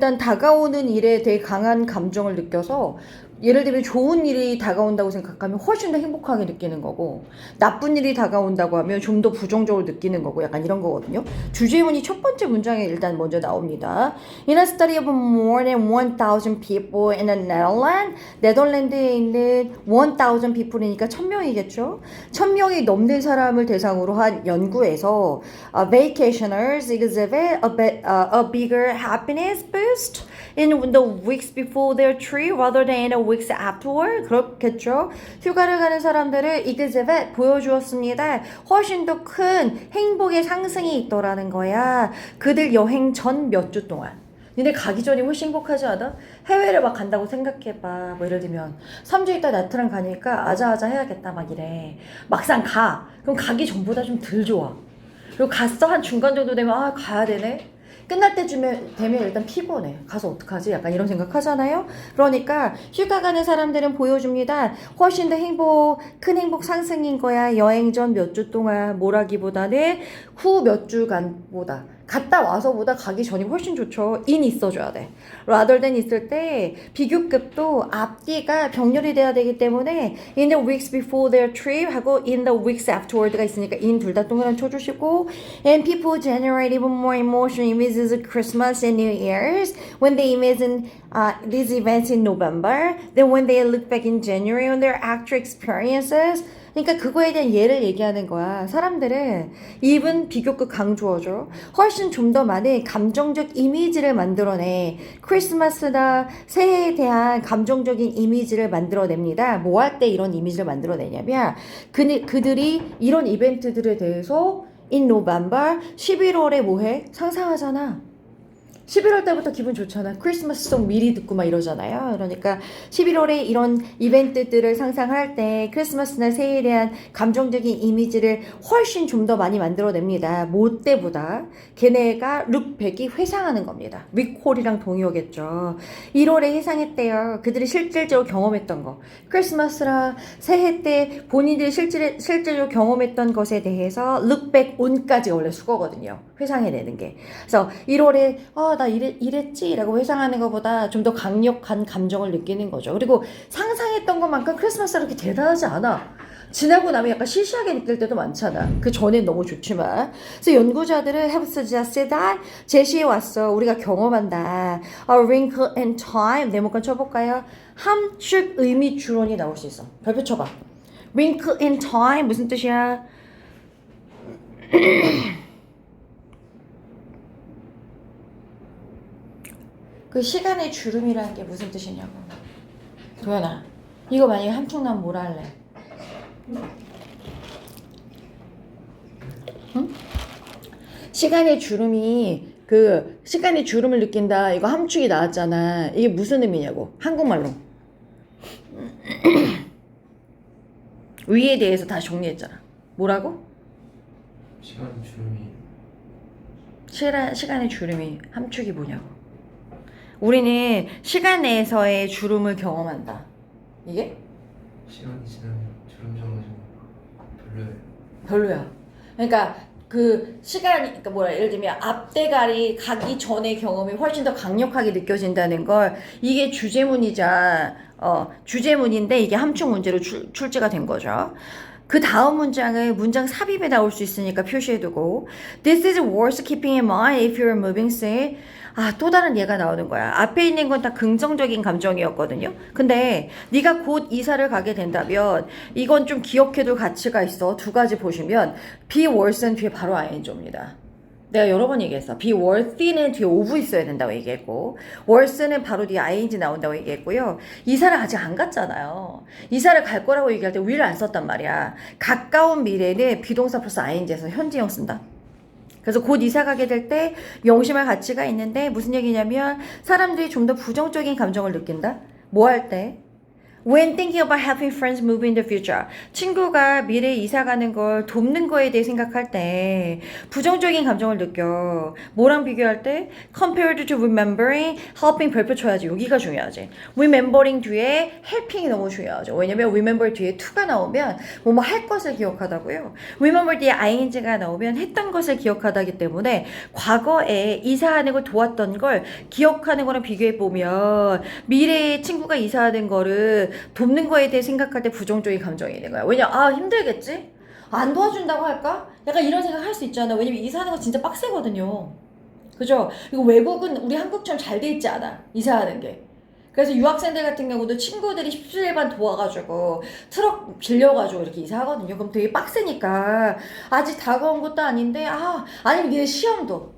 일단 다가오는 일에 되게 강한 감정을 느껴서 예를 들면 좋은 일이 다가온다고 생각하면 훨씬 더 행복하게 느끼는 거고 나쁜 일이 다가온다고 하면 좀 더 부정적으로 느끼는 거고 약간 이런 거거든요. 주제문이 첫 번째 문장에 일단 먼저 나옵니다. In a study of more than 1,000 people in the Netherlands, 네덜란드에 있는 1,000 people이니까 1,000명이겠죠. 1,000명이 넘는 사람을 대상으로 한 연구에서 vacationers exhibit a bigger happiness boost in the weeks before their trip rather than in the weeks afterward. 그렇겠죠. 휴가를 가는 사람들을 exhibit 보여주었습니다. 훨씬 더 큰 행복의 상승이 있더라는 거야. 그들 여행 전 몇 주 동안. 니네 가기 전이 훨씬 행복하지 않아? 해외를 막 간다고 생각해봐. 뭐 예를 들면 3주 있다 나트랑 가니까 아자아자 해야겠다 막 이래. 막상 가. 그럼 가기 전보다 좀 덜 좋아. 그리고 갔어 한 중간 정도 되면 아 가야 되네. 끝날 때쯤에 되면 일단 피곤해. 가서 어떡하지? 약간 이런 생각 하잖아요. 그러니까 휴가 가는 사람들은 보여줍니다. 훨씬 더 큰 행복 상승인 거야. 여행 전 몇 주 동안 뭐라기보다는 후 몇 주간보다. 갔다 와서보다 가기 전이 훨씬 좋죠. in 있어줘야 돼. rather than 있을 때 비교급도 앞뒤가 병렬이 돼야 되기 때문에 in the weeks before their trip 하고 in the weeks afterward가 있으니까 in 둘 다 동그란 쳐주시고 and people generate even more emotional images of Christmas and New Year's when they imagine these events in November than when they look back in January on their actual experiences. 그러니까 그거에 대한 예를 얘기하는 거야. 사람들은 입은 비교급 강조어죠. 훨씬 좀 더 많은 감정적 이미지를 만들어내. 크리스마스나 새해에 대한 감정적인 이미지를 만들어냅니다. 뭐 할 때 이런 이미지를 만들어내냐면 그들이 이런 이벤트들에 대해서 in November 11월에 뭐해? 상상하잖아. 11월 때부터 기분 좋잖아. 크리스마스송 미리 듣고 막 이러잖아요. 그러니까 11월에 이런 이벤트들을 상상할 때 크리스마스나 새해에 대한 감정적인 이미지를 훨씬 좀 더 많이 만들어냅니다. 뭐 때보다 걔네가 룩백이 회상하는 겁니다. 리콜이랑 동의어겠죠. 1월에 회상했대요. 그들이 실질적으로 경험했던 거. 크리스마스랑 새해 때 본인들이 실제로 경험했던 것에 대해서 룩백 온까지 원래 수거거든요. 회상해내는 게. 그래서 1월에 나 이랬지 라고 회상하는 것보다 좀 더 강력한 감정을 느끼는 거죠. 그리고 상상했던 것만큼 크리스마스가 그렇게 대단하지 않아. 지나고 나면 약간 시시하게 느낄 때도 많잖아. 그 전엔 너무 좋지만. 그래서 연구자들은 have suggested that 제시해왔어. 우리가 경험한다. A wrinkle in time. 네모칸 쳐볼까요? 함축 의미 주론이 나올 수 있어. 별표 쳐봐. wrinkle in time 무슨 뜻이야? 그 시간의 주름이라는 게 무슨 뜻이냐고. 도연아, 이거 만약에 함축 나면 뭐라 할래? 응? 시간의 주름이 시간의 주름을 느낀다. 이거 함축이 나왔잖아. 이게 무슨 의미냐고. 한국말로. 위에 대해서 다 정리했잖아. 뭐라고? 시간의 주름이 함축이 뭐냐고. 우리는 시간 내에서의 주름을 경험한다. 이게? 시간이 지나면 주름 정해지고 별로야. 그러니까 그러니까 예를 들면 앞대가리 가기 전의 경험이 훨씬 더 강력하게 느껴진다는 걸 이게 주제문인데 이게 함축 문제로 출제가 된 거죠. 그 다음 문장은 문장 삽입에 나올 수 있으니까 표시해두고 This is worth keeping in mind if you're moving soon. 또 다른 예가 나오는 거야. 앞에 있는 건 다 긍정적인 감정이었거든요. 근데 네가 곧 이사를 가게 된다면 이건 좀 기억해둘 가치가 있어. 두 가지 보시면 be worth는 뒤에 바로 ing입니다. 내가 여러 번 얘기했어. be worthy는 뒤에 of 있어야 된다고 얘기했고 worth는 바로 뒤에 ing 나온다고 얘기했고요. 이사를 아직 안 갔잖아요. 이사를 갈 거라고 얘기할 때 will을 안 썼단 말이야. 가까운 미래는 비동사 플러스 ing에서 현재형 쓴다. 그래서 곧 이사 가게 될 때 명심할 가치가 있는데 무슨 얘기냐면 사람들이 좀 더 부정적인 감정을 느낀다. 뭐 할 때? When thinking about helping friends move in the future. 친구가 미래에 이사 가는 걸 돕는 거에 대해 생각할 때 부정적인 감정을 느껴. 뭐랑 비교할 때? Compared to remembering, helping 별표 쳐야지. 여기가 중요하지. Remembering 뒤에 helping이 너무 중요하죠. 왜냐면 remember 뒤에 to가 나오면 뭐뭐 할 것을 기억하다고요. Remember 뒤에 ing가 나오면 했던 것을 기억하다기 때문에 과거에 이사하는 걸 도왔던 걸 기억하는 거랑 비교해 보면 미래에 친구가 이사하는 거를 돕는 거에 대해 생각할 때 부정적인 감정이 있는 거야. 왜냐, 힘들겠지? 안 도와준다고 할까? 약간 이런 생각 할 수 있잖아. 왜냐면 이사하는 거 진짜 빡세거든요. 그죠? 그리고 외국은 우리 한국처럼 잘 돼 있지 않아. 이사하는 게. 그래서 유학생들 같은 경우도 친구들이 17반 도와가지고 트럭 빌려가지고 이렇게 이사하거든요. 그럼 되게 빡세니까 아직 다가온 것도 아닌데 아니면 니네 시험도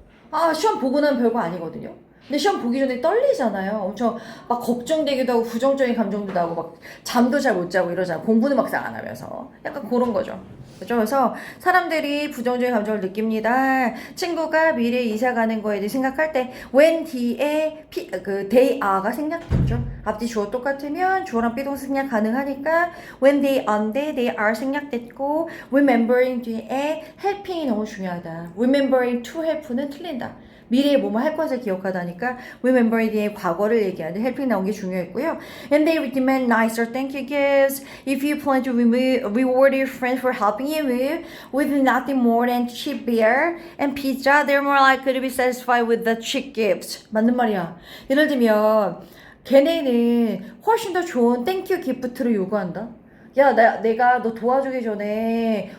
시험 보고 나면 별거 아니거든요. 근데 시험 보기 전에 떨리잖아요. 엄청 막 걱정되기도 하고 부정적인 감정도 나고 막 잠도 잘 못 자고 이러잖아. 공부는 막상 안 하면서. 약간 그런 거죠. 그죠? 그래서 사람들이 부정적인 감정을 느낍니다. 친구가 미래에 이사 가는 거에 대해 생각할 때 when 뒤에 they are가 생략됐죠. 앞뒤 주어 똑같으면 주어랑 비동사 생략 가능하니까 when they are인데 they are 생략됐고 remembering 뒤에 helping이 너무 중요하다. remembering to help는 틀린다. 미래에 뭐뭐 할 것을 기억하다니까 remember 뒤에 과거를 얘기하는데 helping 나온 게 중요했고요. And they demand nicer thank you gifts. If you plan to reward your friends for helping you move with nothing more than cheap beer and pizza, they're more likely to be satisfied with the cheap gifts. 맞는 말이야. 예를 들면 걔네는 훨씬 더 좋은 땡큐 기프트를 요구한다. 야, 내가 너 도와주기 전에,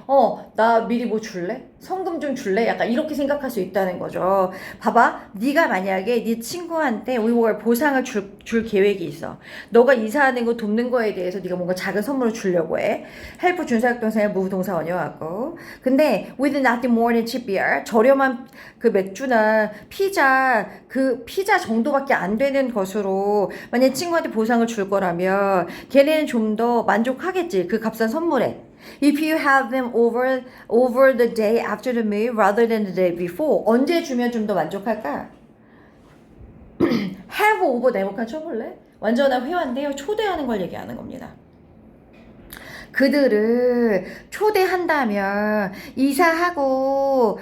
나 미리 뭐 줄래? 성금 좀 줄래? 약간 이렇게 생각할 수 있다는 거죠. 봐봐. 네가 만약에 네 친구한테 reward 보상을 줄 계획이 있어. 너가 이사하는 거 돕는 거에 대해서 네가 뭔가 작은 선물을 주려고 해. help 준사역 동사에 move 동사 원형하고. 근데 with nothing more than cheap beer. 저렴한 그 맥주나 피자, 그 피자 정도밖에 안 되는 것으로 만약 친구한테 보상을 줄 거라면 걔네는 좀 더 만족하겠지. 그 값싼 선물에. If you have them over the day after the move rather than the day before. 언제 주면 좀 더 만족할까? have over 네모칸 쳐볼래? 완전한 회화인데요. 초대하는 걸 얘기하는 겁니다. 그들을 초대한다면 이사하고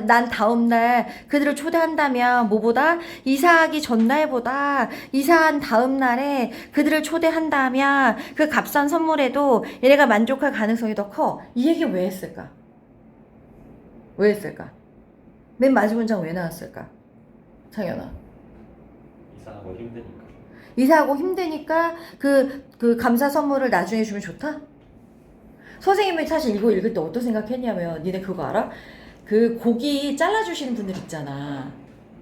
난 다음날 그들을 초대한다면 뭐보다 이사하기 전날보다 이사한 다음날에 그들을 초대한다면 그 값싼 선물에도 얘네가 만족할 가능성이 더 커. 이 얘기 왜 했을까? 왜 했을까? 맨 마지막 문장 왜 나왔을까? 창현아. 이사하고 힘드니까. 이사하고 힘드니까 그 감사 선물을 나중에 주면 좋다? 선생님이 사실 이거 읽을 때 어떤 생각했냐면 니네 그거 알아? 그 고기 잘라주시는 분들 있잖아.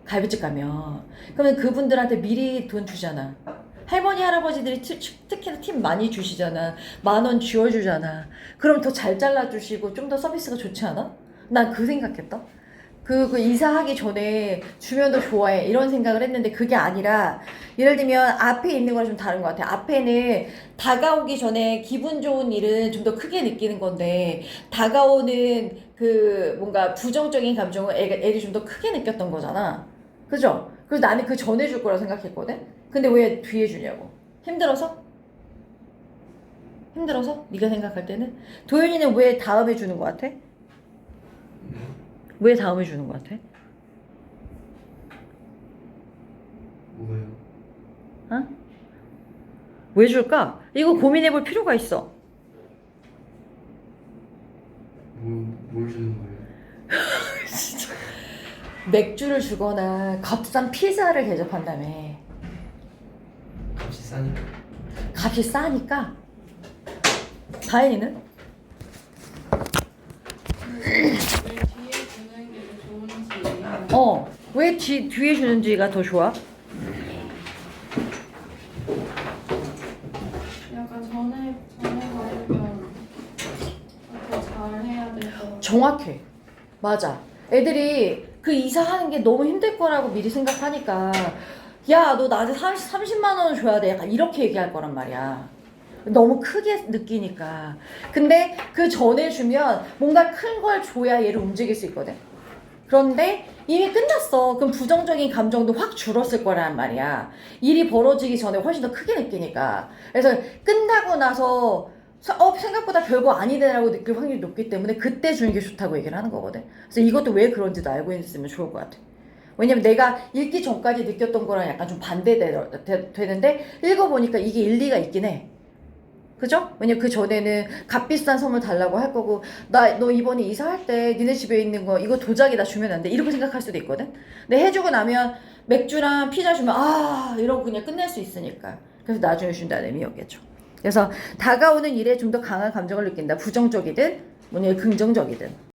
갈비집 가면. 그러면 그분들한테 미리 돈 주잖아. 할머니 할아버지들이 특히나 팁 많이 주시잖아. 10,000원 쥐어주잖아. 그럼 더 잘 잘라주시고 좀 더 서비스가 좋지 않아? 난 그 생각했다. 그 이사하기 전에 주면 더 좋아해 이런 생각을 했는데 그게 아니라 예를 들면 앞에 있는 거랑 좀 다른 것 같아. 앞에는 다가오기 전에 기분 좋은 일은 좀 더 크게 느끼는 건데 다가오는 그 뭔가 부정적인 감정을 애들이 좀 더 크게 느꼈던 거잖아. 그죠? 그래서 나는 그 전에 줄 거라 생각했거든. 근데 왜 뒤에 주냐고. 힘들어서? 힘들어서? 네가 생각할 때는? 도윤이는 왜 다음에 주는 것 같아? 왜 다음에 주는 것 같아? 뭐예요? 어? 왜 줄까? 이거 고민해볼 필요가 있어. 뭘 주는 거예요? 진짜. 맥주를 주거나 값싼 피자를 대접한다며. 값이 싸니까. 값이 싸니까. 다현이는? 왜 뒤에 주는지가 더 좋아? 약간 전에 받으면 더 잘해야 돼서. 정확해. 맞아. 애들이 그 이사하는 게 너무 힘들 거라고 미리 생각하니까 야, 너 나한테 30만 원을 줘야 돼. 약간 이렇게 얘기할 거란 말이야. 너무 크게 느끼니까. 근데 그 전에 주면 뭔가 큰 걸 줘야 얘를 움직일 수 있거든. 그런데 이미 끝났어. 그럼 부정적인 감정도 확 줄었을 거란 말이야. 일이 벌어지기 전에 훨씬 더 크게 느끼니까. 그래서 끝나고 나서 생각보다 별거 아니네라고 느낄 확률이 높기 때문에 그때 주는 게 좋다고 얘기를 하는 거거든. 그래서 이것도 왜 그런지도 알고 있으면 좋을 것 같아. 왜냐면 내가 읽기 전까지 느꼈던 거랑 약간 좀 반대되는데 읽어보니까 이게 일리가 있긴 해. 그죠? 왜냐면 그 전에는 값비싼 선물 달라고 할 거고 너 이번에 이사할 때 니네 집에 있는 거 이거 도자기 나 주면 안 돼 이렇게 생각할 수도 있거든. 근데 해주고 나면 맥주랑 피자 주면 이러고 그냥 끝낼 수 있으니까. 그래서 나중에 준다는 의미였겠죠. 그래서 다가오는 일에 좀 더 강한 감정을 느낀다. 부정적이든 긍정적이든.